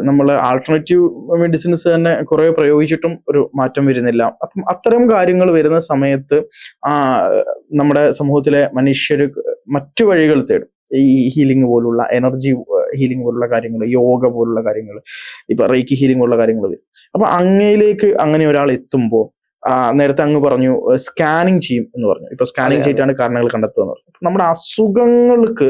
നമ്മൾ ആൾട്ടർനേറ്റീവ് മെഡിസിൻസ് തന്നെ കുറെ പ്രയോഗിച്ചിട്ടും ഒരു മാറ്റം വരുന്നില്ല. അപ്പം അത്തരം കാര്യങ്ങൾ വരുന്ന സമയത്ത് നമ്മുടെ സമൂഹത്തിലെ മനുഷ്യർ മറ്റു വഴികൾ തേടും. ഈ ഹീലിംഗ് പോലുള്ള, എനർജി ഹീലിംഗ് പോലുള്ള കാര്യങ്ങൾ, യോഗ പോലുള്ള കാര്യങ്ങൾ, ഇപ്പൊ റേക്കി ഹീലിംഗ് പോലുള്ള കാര്യങ്ങൾ വരും. അപ്പൊ അങ്ങയിലേക്ക് അങ്ങനെ ഒരാൾ എത്തുമ്പോൾ നേരത്തെ അങ്ങ് പറഞ്ഞു സ്കാനിങ് ചെയ്യും എന്ന് പറഞ്ഞു. ഇപ്പൊ സ്കാനിങ് ചെയ്തിട്ടാണ് കാരണങ്ങൾ കണ്ടെത്തുക എന്ന് പറഞ്ഞു. നമ്മുടെ അസുഖങ്ങൾക്ക്,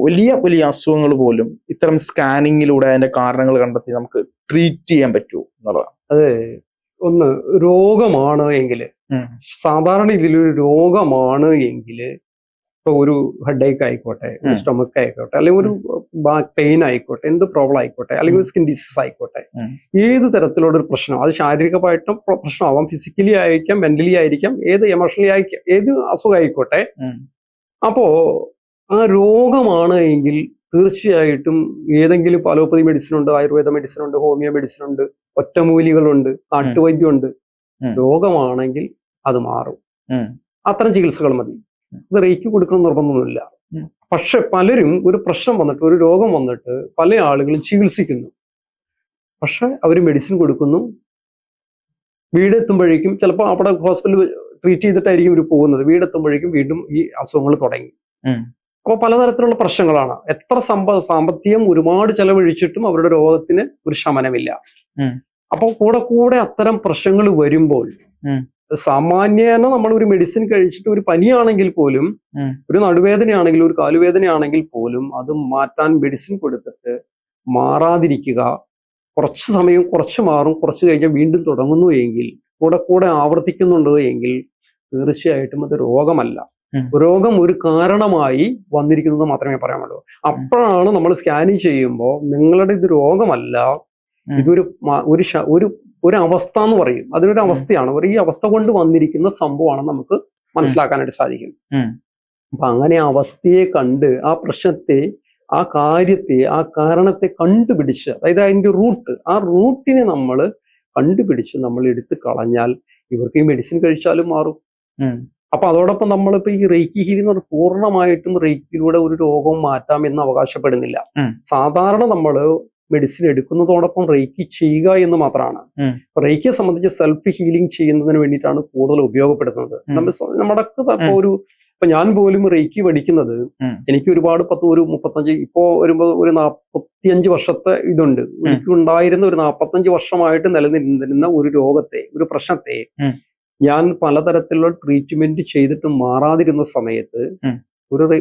വലിയ വലിയ അസുഖങ്ങൾ പോലും ഇത്തരം സ്കാനിങ്ങിലൂടെ അതിന്റെ കാരണങ്ങൾ കണ്ടെത്തി നമുക്ക് ട്രീറ്റ് ചെയ്യാൻ പറ്റുമോ എന്നുള്ളതാണ്. അതെ, ഒന്ന് രോഗമാണ് എങ്കിൽ, സാധാരണ ഇതിലൊരു രോഗമാണ് എങ്കിൽ, ഇപ്പൊ ഒരു ഹെഡേക്ക് ആയിക്കോട്ടെ, ഒരു സ്റ്റൊമക്ക് ആയിക്കോട്ടെ, അല്ലെങ്കിൽ ഒരു ബാക്ക് പെയിൻ ആയിക്കോട്ടെ, എന്ത് പ്രോബ്ലം ആയിക്കോട്ടെ, അല്ലെങ്കിൽ ഒരു സ്കിൻ ഡിസീസ് ആയിക്കോട്ടെ, ഏത് തരത്തിലുള്ള ഒരു പ്രശ്നം, അത് ശാരീരികമായിട്ടും പ്രശ്നമാവാം, ഫിസിക്കലി ആയിരിക്കാം, മെന്റലി ആയിരിക്കാം, ഏത് എമോഷണലി ആയിരിക്കാം, ഏത് അസുഖം ആയിക്കോട്ടെ. അപ്പോ ആ രോഗമാണ് എങ്കിൽ തീർച്ചയായിട്ടും ഏതെങ്കിലും അലോപ്പതി മെഡിസിൻ ഉണ്ട്, ആയുർവേദ മെഡിസിൻ ഉണ്ട്, ഹോമിയോ മെഡിസിൻ ഉണ്ട്, ഒറ്റമൂലികളുണ്ട്, നാട്ടുവൈദ്യമുണ്ട്. രോഗമാണെങ്കിൽ അത് മാറും, അത്തരം ചികിത്സകൾ മതി. ഇത് റേക്കി കൊടുക്കണം നിർബന്ധമൊന്നുമില്ല. പക്ഷെ പലരും ഒരു പ്രശ്നം വന്നിട്ട്, ഒരു രോഗം വന്നിട്ട് പല ആളുകളും ചികിത്സിക്കുന്നു, പക്ഷെ അവർ മെഡിസിൻ കൊടുക്കുന്നു. വീടെത്തുമ്പോഴേക്കും ചിലപ്പോൾ അവിടെ ഹോസ്പിറ്റലിൽ ട്രീറ്റ് ചെയ്തിട്ടായിരിക്കും ഇവർ പോകുന്നത്. വീടെത്തുമ്പോഴേക്കും വീണ്ടും ഈ അസുഖങ്ങൾ തുടങ്ങി. അപ്പൊ പലതരത്തിലുള്ള പ്രശ്നങ്ങളാണ്. എത്ര സാമ്പത്തികം ഒരുപാട് ചെലവഴിച്ചിട്ടും അവരുടെ രോഗത്തിന് ഒരു ശമനമില്ല. അപ്പൊ കൂടെ അത്തരം പ്രശ്നങ്ങൾ വരുമ്പോൾ സാമാന്യേന നമ്മൾ ഒരു മെഡിസിൻ കഴിച്ചിട്ട്, ഒരു പനിയാണെങ്കിൽ പോലും, ഒരു നടുവേദനയാണെങ്കിലും ഒരു കാലുവേദനയാണെങ്കിൽ പോലും അത് മാറ്റാൻ മെഡിസിൻ കൊടുത്തിട്ട് മാറാതിരിക്കുക, കുറച്ച് സമയം കുറച്ച് മാറും, കുറച്ച് കഴിഞ്ഞാൽ വീണ്ടും തുടങ്ങുന്നു എങ്കിൽ, കൂടെ ആവർത്തിക്കുന്നുണ്ട് എങ്കിൽ തീർച്ചയായിട്ടും അത് രോഗമല്ല. രോഗം ഒരു കാരണമായി വന്നിരിക്കുന്നത് മാത്രമേ പറയാൻ പറ്റൂ. അപ്പോഴാണ് നമ്മൾ സ്കാനിങ് ചെയ്യുമ്പോൾ നിങ്ങളുടെ ഇത് രോഗമല്ല, ഇതൊരു ഒരു അവസ്ഥ എന്ന് പറയും, അതിനൊരു അവസ്ഥയാണ്, ഈ അവസ്ഥ കൊണ്ട് വന്നിരിക്കുന്ന സംഭവമാണെന്ന് നമുക്ക് മനസ്സിലാക്കാനായിട്ട് സാധിക്കും. അപ്പൊ അങ്ങനെ അവസ്ഥയെ കണ്ട് ആ പ്രശ്നത്തെ, ആ കാര്യത്തെ, ആ കാരണത്തെ കണ്ടുപിടിച്ച്, അതായത് അതിന്റെ ആ റൂട്ടിനെ നമ്മൾ കണ്ടുപിടിച്ച് നമ്മൾ എടുത്തു കളഞ്ഞാൽ ഇവർക്ക് ഈ മെഡിസിൻ കഴിച്ചാലും മാറും. അപ്പൊ അതോടൊപ്പം നമ്മളിപ്പോ ഈ റേക്കി ഹീലിംഗ് പൂർണ്ണമായിട്ടും റേക്കിയിലൂടെ ഒരു രോഗവും മാറ്റാം എന്ന് അവകാശപ്പെടുന്നില്ല. സാധാരണ നമ്മള് മെഡിസിൻ എടുക്കുന്നതോടൊപ്പം റേക്കി ചെയ്യുക എന്ന് മാത്രമാണ്. റേക്കിയെ സംബന്ധിച്ച് സെൽഫ് ഹീലിംഗ് ചെയ്യുന്നതിന് വേണ്ടിയിട്ടാണ് കൂടുതൽ ഉപയോഗപ്പെടുത്തുന്നത്. നമ്മുടെ ഇപ്പൊ ഞാൻ പോലും റേക്കി പഠിക്കുന്നത്, എനിക്ക് ഒരുപാട് 35 ഇപ്പോ വരുമ്പോ ഒരു 45 വർഷത്തെ ഇതുണ്ട്. എനിക്കുണ്ടായിരുന്ന ഒരു 45 വർഷമായിട്ട് നിലനിന്നിരുന്ന ഒരു രോഗത്തെ, ഒരു പ്രശ്നത്തെ ഞാൻ പലതരത്തിലുള്ള ട്രീറ്റ്മെന്റ് ചെയ്തിട്ട് മാറാതിരുന്ന സമയത്ത്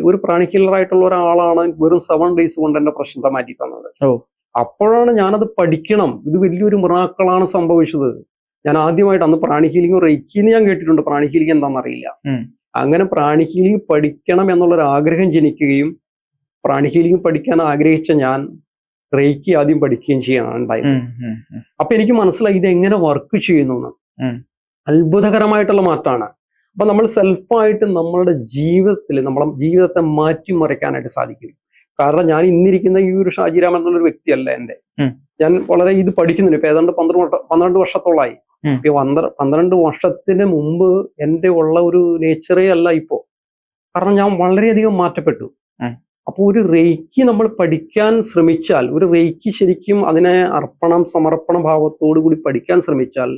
ഒരു പ്രാണിക് ഹീലർ ആയിട്ടുള്ള ഒരാളാണ് വെറും 7 days കൊണ്ട് എന്റെ പ്രശ്നത്തെ മാറ്റി തന്നത്. അപ്പോഴാണ് ഞാനത് പഠിക്കണം, ഇത് വലിയൊരു മിറാക്കിളാണ് സംഭവിച്ചത്. ഞാൻ ആദ്യമായിട്ട്, അന്ന് പ്രാണിക് ഹീലിംഗ് റേക്കിന്ന് ഞാൻ കേട്ടിട്ടുണ്ട്, പ്രാണിക് ഹീലിംഗ് എന്താണെന്നറിയില്ല. അങ്ങനെ പ്രാണിക് ഹീലിംഗ് പഠിക്കണം എന്നുള്ളൊരു ആഗ്രഹം ജനിക്കുകയും പ്രാണിക് ഹീലിംഗ് പഠിക്കാൻ ആഗ്രഹിച്ച ഞാൻ റേക്കി ആദ്യം പഠിക്കുകയും ചെയ്യാനുണ്ടായത്. അപ്പൊ എനിക്ക് മനസ്സിലായി ഇത് എങ്ങനെ വർക്ക് ചെയ്യുന്നു. അത്ഭുതകരമായിട്ടുള്ള മാറ്റമാണ്. അപ്പൊ നമ്മൾ സെൽഫായിട്ട് നമ്മളുടെ നമ്മളെ ജീവിതത്തെ മാറ്റിമറിക്കാനായിട്ട് സാധിക്കും. കാരണം ഞാൻ ഇന്നിരിക്കുന്ന ഈ ഒരു ഷാജിരാം എന്നുള്ളൊരു വ്യക്തിയല്ല എന്റെ. ഞാൻ വളരെ ഇത് പഠിക്കുന്നുണ്ട്. ഇപ്പൊ ഏതാണ്ട് 12 വർഷത്തോളായി. 12 വർഷത്തിന് മുമ്പ് എന്റെ ഉള്ള ഒരു നേച്ചറേ അല്ല ഇപ്പോ. കാരണം ഞാൻ വളരെയധികം മാറ്റപ്പെട്ടു. അപ്പോൾ ഒരു റേക്കി നമ്മൾ പഠിക്കാൻ ശ്രമിച്ചാൽ, ഒരു റേക്കി ശരിക്കും അതിനെ സമർപ്പണ ഭാവത്തോടു കൂടി പഠിക്കാൻ ശ്രമിച്ചാൽ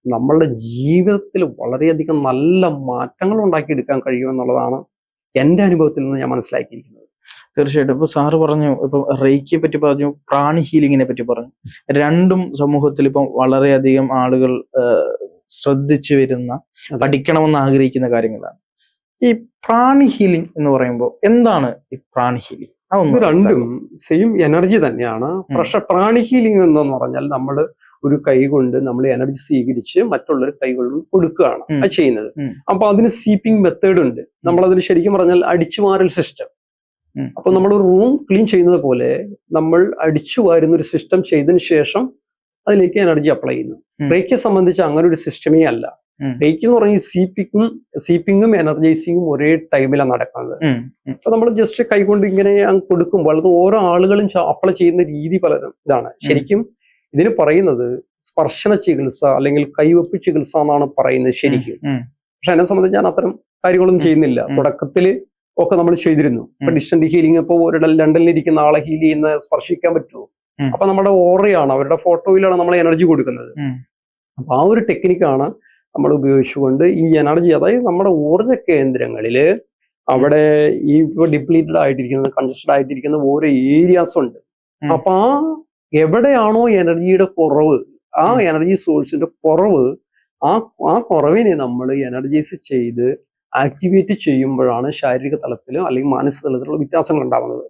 നമ്മളുടെ ജീവിതത്തിൽ വളരെയധികം നല്ല മാറ്റങ്ങൾ ഉണ്ടാക്കിയെടുക്കാൻ കഴിയുമെന്നുള്ളതാണ് എൻ്റെ അനുഭവത്തിൽ നിന്ന് ഞാൻ മനസ്സിലാക്കിയിരിക്കുന്നത്. തീർച്ചയായിട്ടും. ഇപ്പൊ സാറ് പറഞ്ഞു, ഇപ്പൊ റേക്കിയെ പറ്റി പറഞ്ഞു, പ്രാണി ഹീലിങ്ങിനെ പറ്റി പറഞ്ഞു. രണ്ടും സമൂഹത്തിൽ ഇപ്പം വളരെയധികം ആളുകൾ ശ്രദ്ധിച്ചു വരുന്ന, പഠിക്കണമെന്ന് ആഗ്രഹിക്കുന്ന കാര്യങ്ങളാണ്. ഈ പ്രാണി ഹീലിംഗ് എന്ന് പറയുമ്പോൾ എന്താണ് ഈ പ്രാണി ഹീലിംഗ്? ഇത് രണ്ടും സെയിം എനർജി തന്നെയാണ്. പക്ഷെ പ്രാണി ഹീലിംഗ് എന്ന് പറഞ്ഞാൽ നമ്മൾ ഒരു കൈ കൊണ്ട് നമ്മൾ എനർജി സ്വീകരിച്ച് മറ്റുള്ളവർ കൈകളിൽ കൊടുക്കുകയാണ് അത് ചെയ്യുന്നത്. അപ്പൊ അതിന് സീപ്പിംഗ് മെത്തേഡ് ഉണ്ട്. നമ്മളതിന് ശരിക്കും പറഞ്ഞാൽ അടിച്ചുമാറൽ സിസ്റ്റം. അപ്പൊ നമ്മൾ ഒരു റൂം ക്ലീൻ ചെയ്യുന്നത് പോലെ നമ്മൾ അടിച്ചു വാരുന്ന ഒരു സിസ്റ്റം ചെയ്തതിന് ശേഷം അതിലേക്ക് എനർജി അപ്ലൈ ചെയ്യുന്നു. റേക്കിയെ സംബന്ധിച്ച് അങ്ങനെ ഒരു സിസ്റ്റമേ അല്ല. റേക്കി എന്ന് പറഞ്ഞാൽ സീപ്പിങ്ങും എനർജൈസിങ്ങും ഒരേ ടൈമിലാണ് നടക്കുന്നത്. അപ്പൊ നമ്മൾ ജസ്റ്റ് കൈകൊണ്ട് ഇങ്ങനെ കൊടുക്കുമ്പോൾ അത് ഓരോ ആളുകളും അപ്ലൈ ചെയ്യുന്ന രീതി പലരും ഇതാണ്. ശരിക്കും ഇതിന് പറയുന്നത് സ്പർശന ചികിത്സ അല്ലെങ്കിൽ കൈവെപ്പ് ചികിത്സ എന്നാണ് പറയുന്നത് ശരിക്കും. പക്ഷെ എന്നെ സംബന്ധിച്ച് ഞാൻ അത്തരം കാര്യങ്ങളൊന്നും ചെയ്യുന്നില്ല. തുടക്കത്തില് ഒക്കെ നമ്മൾ ചെയ്തിരുന്നു. ഇപ്പൊ ഡിസ്റ്റന്റ് ഹീലിംഗ്, ഇപ്പൊ ലണ്ടനിൽ ഇരിക്കുന്ന ആളെ ഹീൽ ചെയ്യുന്ന സ്പർശിക്കാൻ പറ്റുമോ? അപ്പൊ നമ്മുടെ ഓറയാണ്, അവരുടെ ഫോട്ടോയിലാണ് നമ്മൾ എനർജി കൊടുക്കുന്നത്. അപ്പൊ ആ ഒരു ടെക്നിക്കാണ് നമ്മൾ ഉപയോഗിച്ചുകൊണ്ട് ഈ എനർജി, അതായത് നമ്മുടെ ഊർജ്ജ കേന്ദ്രങ്ങളില് അവിടെ ഈ ഇപ്പൊ ഡിപ്ലീറ്റഡ് ആയിട്ടിരിക്കുന്നത്, കൺജസ്റ്റഡ് ആയിട്ടിരിക്കുന്ന ഓരോ ഏരിയാസ് ഉണ്ട്. അപ്പൊ ആ എവിടെയാണോ എനർജിയുടെ കുറവ്, ആ എനർജി സോഴ്സിന്റെ കുറവ്, ആ കുറവിനെ നമ്മൾ എനർജൈസ് ചെയ്ത് ആക്ടിവേറ്റ് ചെയ്യുമ്പോഴാണ് ശാരീരിക തലത്തിലും അല്ലെങ്കിൽ മാനസിക തലത്തിലുള്ള വ്യത്യാസങ്ങൾ ഉണ്ടാകുന്നത്.